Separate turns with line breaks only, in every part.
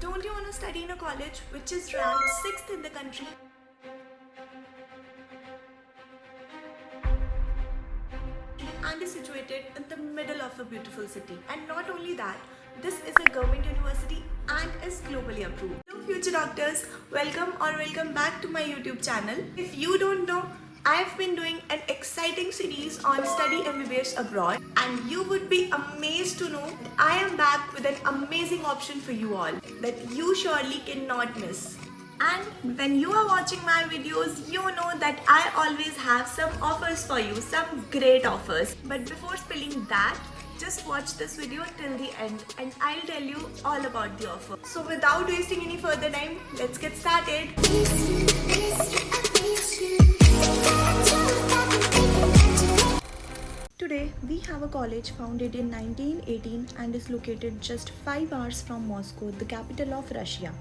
Don't you want to study in a college which is ranked 6th in the country? And is situated in the middle of a beautiful city. And not only that, this is a government university and is globally approved. Hello future doctors, welcome back to my YouTube channel. If you don't know, I've been doing an exciting series on study MBBS abroad, and you would be amazed to know that I am back with an amazing option for you all that you surely cannot miss. And when you are watching my videos, you know that I always have some offers for you, some great offers. But before spilling that, just watch this video till the end and I'll tell you all about the offer. So without wasting any further time, let's get started. Today, we have a college founded in 1918 and is located just 5 hours from Moscow, the capital of Russia.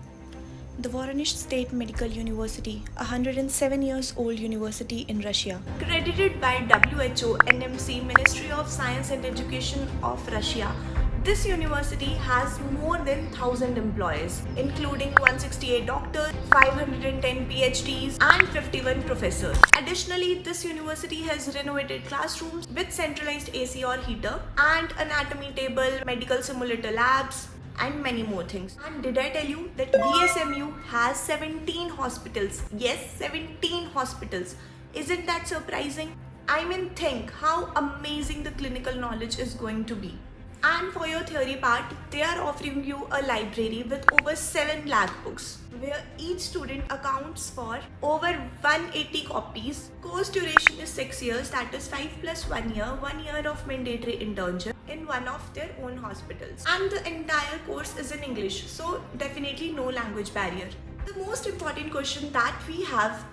The Voronezh State Medical University, a 107 years old university in Russia. Accredited by WHO, NMC, Ministry of Science and Education of Russia, this university has more than 1,000 employees, including 168 doctors, 510 PhDs, and 51 professors. Additionally, this university has renovated classrooms with centralized AC or heater, and anatomy table, medical simulator labs, and many more things. And did I tell you that VSMU has 17 hospitals? Yes, 17 hospitals. Isn't that surprising? I mean, think how amazing the clinical knowledge is going to be. And for your theory part, they are offering you a library with over 7 lakh books, where each student accounts for over 180 copies. Course duration is 6 years, that is 5 plus 1 year, 1 year of mandatory internship in one of their own hospitals. And the entire course is in English, so definitely no language barrier. The most important question that we have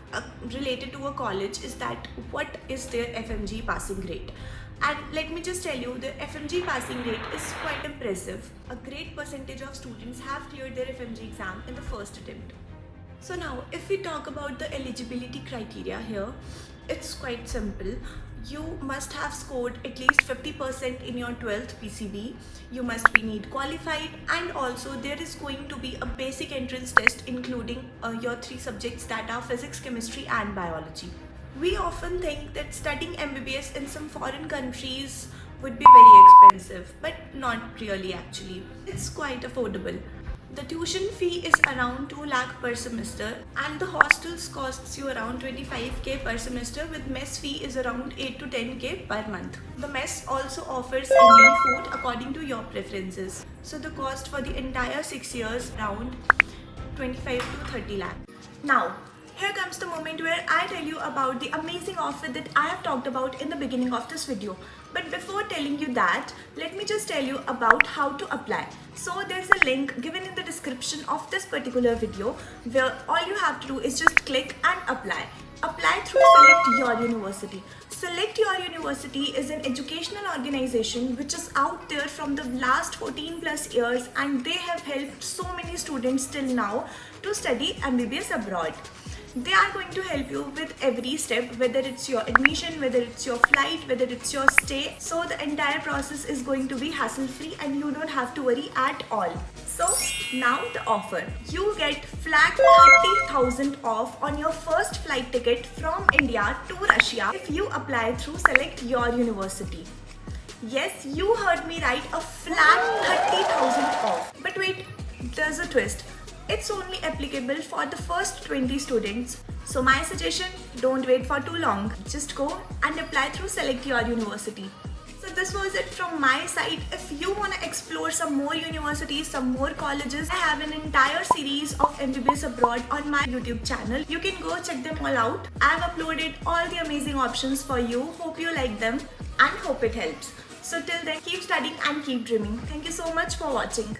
related to a college is that what is their FMG passing rate? And let me just tell you, the FMG passing rate is quite impressive. A great percentage of students have cleared their FMG exam in the first attempt. So now, if we talk about the eligibility criteria here, it's quite simple. You must have scored at least 50% in your 12th PCB. You must be NEET qualified, and also there is going to be a basic entrance test including your 3 subjects that are physics, chemistry and biology. We often think that studying MBBS in some foreign countries would be very expensive, but not really actually. It's quite affordable. The tuition fee is around 2 lakh per semester, and the hostels costs you around 25k per semester, with mess fee is around 8 to 10k per month. The mess also offers Indian food according to your preferences. So the cost for the entire 6 years around 25 to 30 lakh. Now, here comes the moment where I tell you about the amazing offer that I have talked about in the beginning of this video. But before telling you that, let me just tell you about how to apply. So there's a link given in the description of this particular video where all you have to do is just click and apply. Apply through Select Your University. Select Your University is an educational organization which is out there from the last 14 plus years, and they have helped so many students till now to study MBBS abroad. They are going to help you with every step, whether it's your admission, whether it's your flight, whether it's your stay. So the entire process is going to be hassle-free and you don't have to worry at all. So now the offer. You get flat 30,000 off on your first flight ticket from India to Russia if you apply through Select Your University. Yes, you heard me right, a flat 30,000 off. But wait, there's a twist. It's only applicable for the first 20 students. So my suggestion, don't wait for too long. Just go and apply through Select Your University. So this was it from my side. If you want to explore some more universities, some more colleges, I have an entire series of MBBS abroad on my YouTube channel. You can go check them all out. I've uploaded all the amazing options for you. Hope you like them and hope it helps. So till then, keep studying and keep dreaming. Thank you so much for watching.